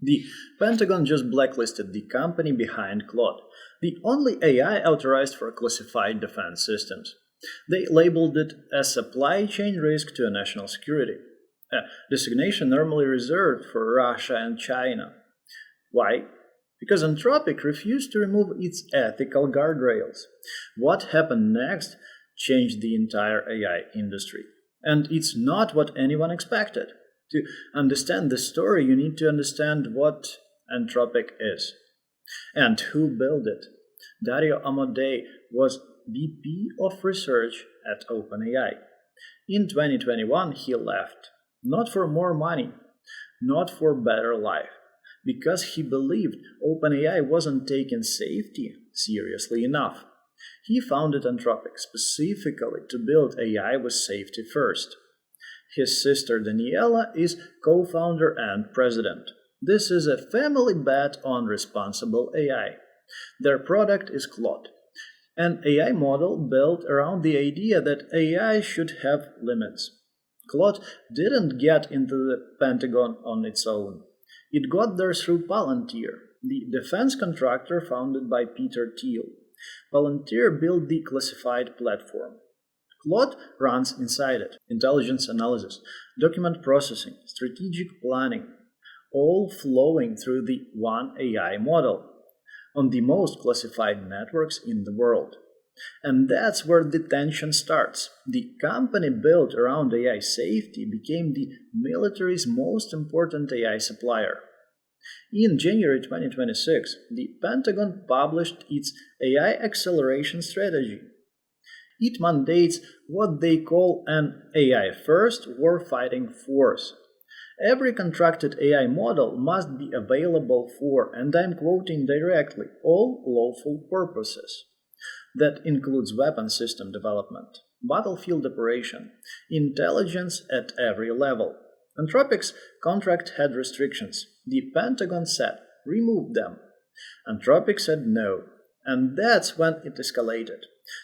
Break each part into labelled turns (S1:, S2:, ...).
S1: The Pentagon just blacklisted the company behind Claude, the only AI authorized for classified defense systems. They labeled it a supply chain risk to national security, a designation normally reserved for Russia and China. Why? Because Anthropic refused to remove its ethical guardrails. What happened next changed the entire AI industry. And it's not what anyone expected. To understand the story, you need to understand what Anthropic is and who built it. Dario Amodei was VP of Research at OpenAI. In 2021, he left, not for more money, not for better life, because he believed OpenAI wasn't taking safety seriously enough. He founded Anthropic specifically to build AI with safety first. His sister Daniela is co-founder and president. This is a family bet on responsible AI. Their product is Claude, an AI model built around the idea that AI should have limits. Claude didn't get into the Pentagon on its own. It got there through Palantir, the defense contractor founded by Peter Thiel. Palantir built the classified platform. Claude runs inside it: intelligence analysis, document processing, strategic planning, all flowing through the one AI model on the most classified networks in the world. And that's where the tension starts. The company built around AI safety became the military's most important AI supplier. In January 2026, the Pentagon published its AI acceleration strategy. It mandates what they call an AI-first warfighting force. Every contracted AI model must be available for, and I'm quoting directly, all lawful purposes. That includes weapon system development, battlefield operation, intelligence at every level. Anthropic's contract had restrictions. The Pentagon said, remove them. Anthropic said no. And that's when it escalated.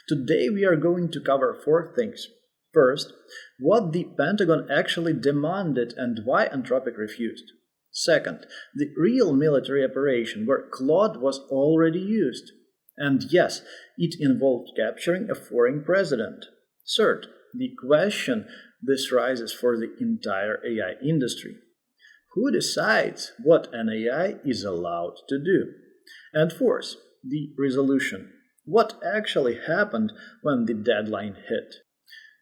S1: Today we are going to cover four things. First, what the Pentagon actually demanded and why Anthropic refused. Second, the real military operation where Claude was already used. And yes, it involved capturing a foreign president. Third, the question this raises for the entire AI industry. Who decides what an AI is allowed to do? And fourth, the resolution. What actually happened when the deadline hit?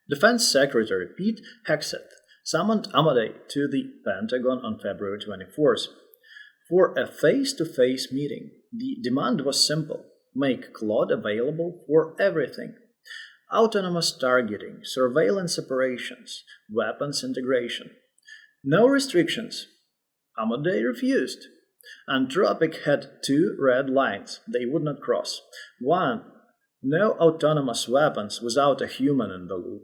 S1: Defense Secretary Pete Hegseth summoned Amodei to the Pentagon on February 24th for a face-to-face meeting. The demand was simple: make Claude available for everything. Autonomous targeting, surveillance operations, weapons integration. No restrictions. Amodei refused. Anthropic had two red lines they would not cross. One, no autonomous weapons without a human in the loop.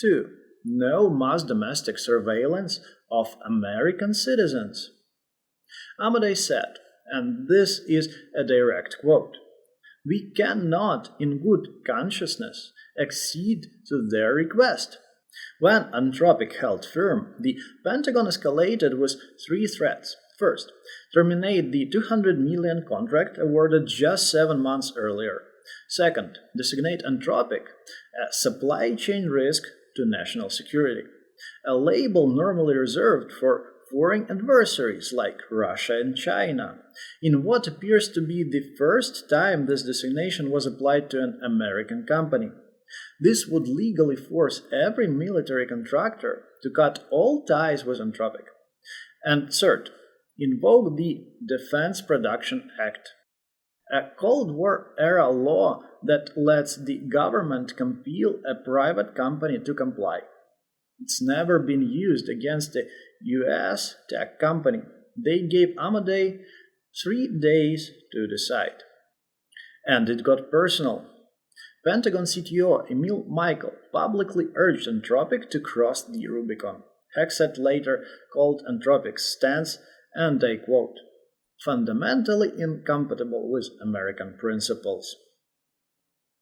S1: Two, no mass domestic surveillance of American citizens. Amodei said, and this is a direct quote, "We cannot, in good consciousness, accede to their request." When Anthropic held firm, the Pentagon escalated with three threats. First, terminate the $200 million contract awarded just 7 months earlier. Second, designate Anthropic a supply chain risk to national security, a label normally reserved for foreign adversaries like Russia and China, in what appears to be the first time this designation was applied to an American company. This would legally force every military contractor to cut all ties with Anthropic. And third, invoke the Defense Production Act, a Cold War-era law that lets the government compel a private company to comply. It's never been used against a US tech company. They gave Amodei 3 days to decide. And it got personal. Pentagon CTO Emil Michael publicly urged Anthropic to cross the Rubicon. Hegseth later called Anthropic's stance, and I quote, "fundamentally incompatible with American principles."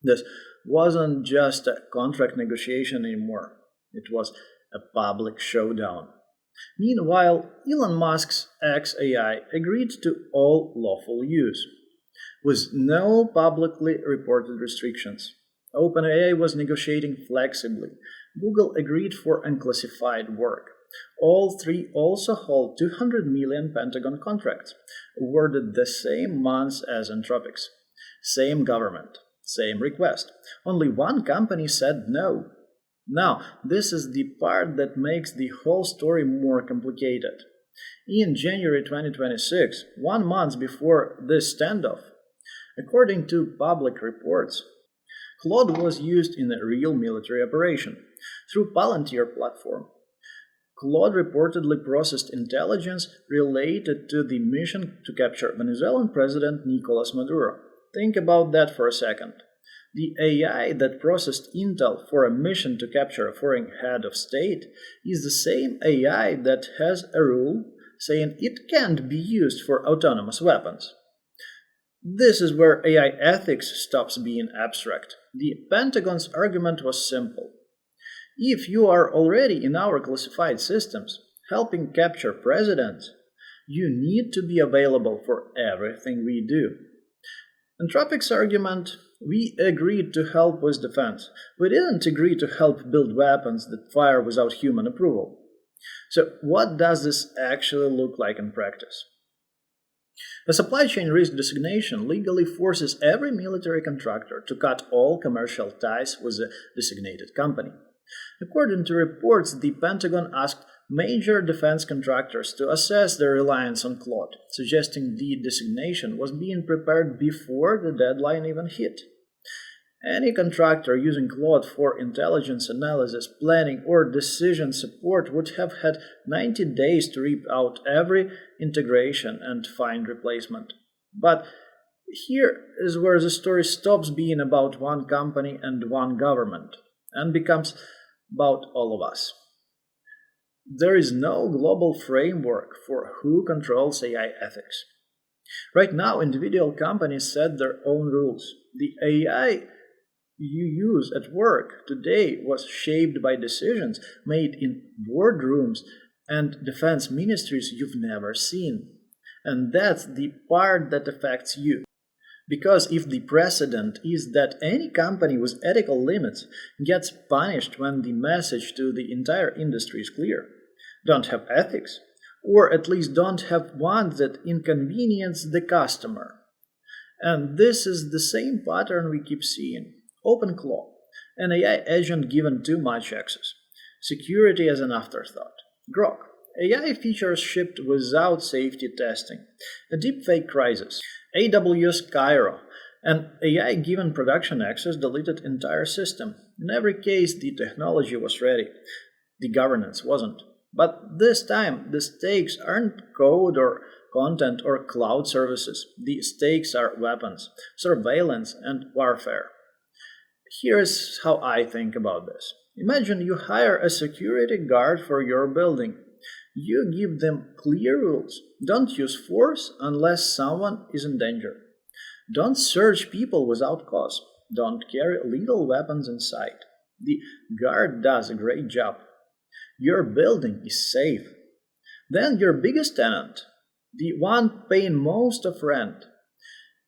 S1: This wasn't just a contract negotiation anymore. It was a public showdown. Meanwhile, Elon Musk's XAI agreed to all lawful use, with no publicly reported restrictions. OpenAI was negotiating flexibly. Google agreed for unclassified work. All three also hold 200 million Pentagon contracts, awarded the same months as Anthropic's. Same government, same request. Only one company said no. Now, this is the part that makes the whole story more complicated. In January 2026, 1 month before this standoff, according to public reports, Claude was used in a real military operation through Palantir platform. Claude reportedly processed intelligence related to the mission to capture Venezuelan President Nicolas Maduro. Think about that for a second. The AI that processed intel for a mission to capture a foreign head of state is the same AI that has a rule saying it can't be used for autonomous weapons. This is where AI ethics stops being abstract. The Pentagon's argument was simple. If you are already in our classified systems, helping capture presidents, you need to be available for everything we do. Anthropic's argument, we agreed to help with defense. We didn't agree to help build weapons that fire without human approval. So what does this actually look like in practice? A supply chain risk designation legally forces every military contractor to cut all commercial ties with a designated company. According to reports, the Pentagon asked major defense contractors to assess their reliance on Claude, suggesting the designation was being prepared before the deadline even hit. Any contractor using Claude for intelligence analysis, planning, or decision support would have had 90 days to rip out every integration and find replacement. But here is where the story stops being about one company and one government and becomes about all of us. There is no global framework for who controls AI ethics. Right now, individual companies set their own rules. The AI you use at work today was shaped by decisions made in boardrooms and defense ministries you've never seen. And that's the part that affects you. Because if the precedent is that any company with ethical limits gets punished when the message to the entire industry is clear, don't have ethics, or at least don't have ones that inconvenience the customer. And this is the same pattern we keep seeing. OpenClaw, an AI agent given too much access. Security as an afterthought. Grok, AI features shipped without safety testing. A deepfake crisis. AWS Cairo, an AI given production access deleted entire system. In every case, the technology was ready. The governance wasn't. But this time, the stakes aren't code or content or cloud services. The stakes are weapons, surveillance, and warfare. Here's how I think about this. Imagine you hire a security guard for your building. You give them clear rules. Don't use force unless someone is in danger. Don't search people without cause. Don't carry lethal weapons inside. The guard does a great job. Your building is safe. Then your biggest tenant, the one paying most of rent,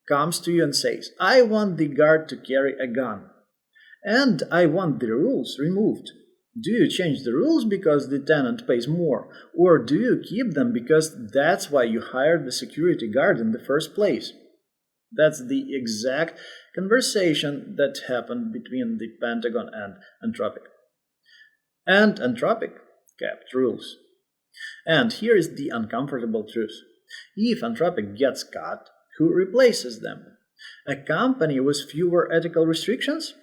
S1: comes to you and says, I want the guard to carry a gun. And I want the rules removed. Do you change the rules because the tenant pays more? Or do you keep them because that's why you hired the security guard in the first place? That's the exact conversation that happened between the Pentagon and Anthropic. And Anthropic kept rules. And here is the uncomfortable truth. If Anthropic gets cut, who replaces them? A company with fewer ethical restrictions?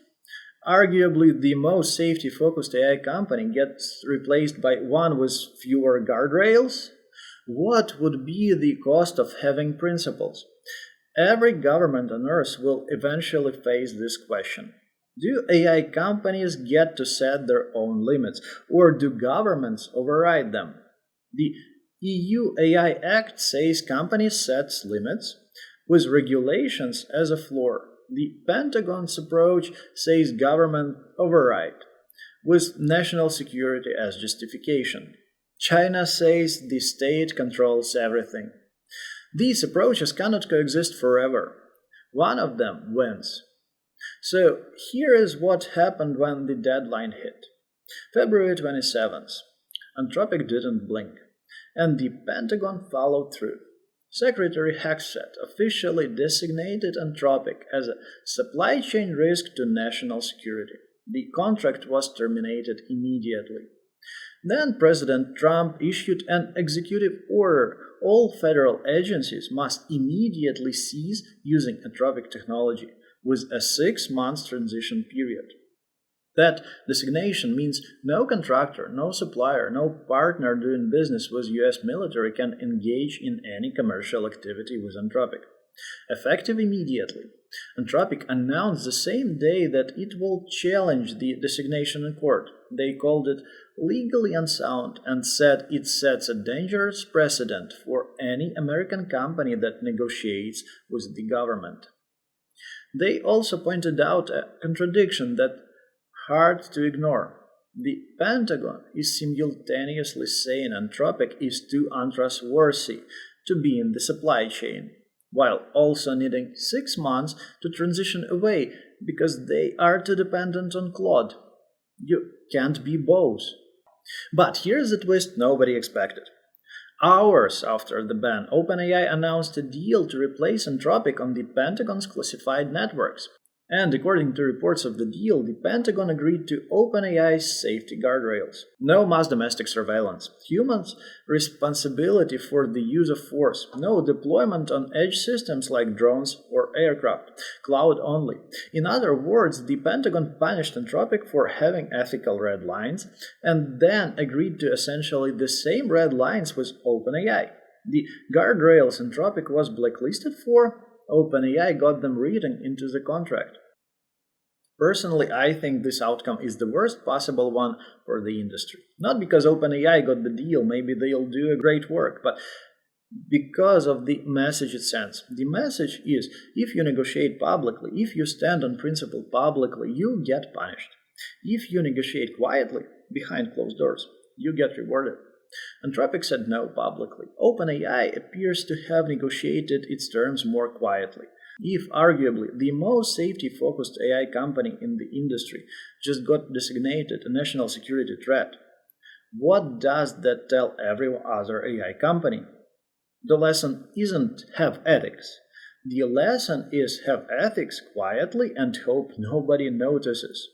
S1: Arguably, the most safety-focused AI company gets replaced by one with fewer guardrails? What would be the cost of having principles? Every government on Earth will eventually face this question. Do AI companies get to set their own limits, or do governments override them? The EU AI Act says companies set limits, with regulations as a floor. The Pentagon's approach says government override, with national security as justification. China says the state controls everything. These approaches cannot coexist forever. One of them wins. So here is what happened when the deadline hit. February 27th. Anthropic didn't blink, and the Pentagon followed through. Secretary Hegseth officially designated Anthropic as a supply chain risk to national security. The contract was terminated immediately. Then President Trump issued an executive order. All federal agencies must immediately cease using Anthropic technology, with a 6-month transition period. That designation means no contractor, no supplier, no partner doing business with US military can engage in any commercial activity with Anthropic. Effective immediately, Anthropic announced the same day that it will challenge the designation in court. They called it legally unsound and said it sets a dangerous precedent for any American company that negotiates with the government. They also pointed out a contradiction that hard to ignore. The Pentagon is simultaneously saying Anthropic is too untrustworthy to be in the supply chain, while also needing 6 months to transition away because they are too dependent on Claude. You can't be both. But here's the twist nobody expected. Hours after the ban, OpenAI announced a deal to replace Anthropic on the Pentagon's classified networks. And according to reports of the deal, the Pentagon agreed to OpenAI's safety guardrails. No mass domestic surveillance, humans' responsibility for the use of force, no deployment on edge systems like drones or aircraft, cloud only. In other words, the Pentagon punished Anthropic for having ethical red lines and then agreed to essentially the same red lines with OpenAI. The guardrails Anthropic was blacklisted for, OpenAI got them written into the contract. Personally, I think this outcome is the worst possible one for the industry. Not because OpenAI got the deal, maybe they'll do a great work, but because of the message it sends. The message is, if you negotiate publicly, if you stand on principle publicly, you get punished. If you negotiate quietly, behind closed doors, you get rewarded. Anthropic said no publicly. OpenAI appears to have negotiated its terms more quietly. If arguably the most safety-focused AI company in the industry just got designated a national security threat, what does that tell every other AI company? The lesson isn't have ethics. The lesson is have ethics quietly and hope nobody notices.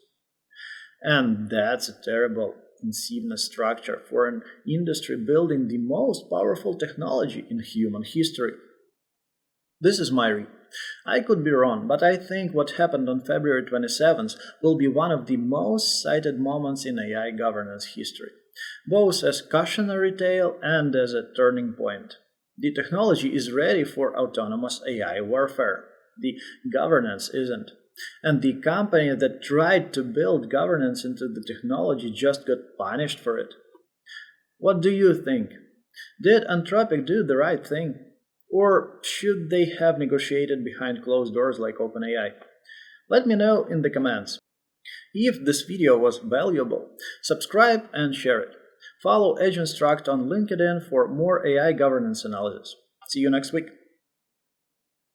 S1: And that's a terrible insidious structure for an industry building the most powerful technology in human history. This is my read. I could be wrong, but I think what happened on February 27th will be one of the most cited moments in AI governance history, both as cautionary tale and as a turning point. The technology is ready for autonomous AI warfare. The governance isn't. And the company that tried to build governance into the technology just got punished for it. What do you think? Did Anthropic do the right thing? Or should they have negotiated behind closed doors like OpenAI? Let me know in the comments. If this video was valuable, subscribe and share it. Follow Agent Struct on LinkedIn for more AI governance analysis. See you next week.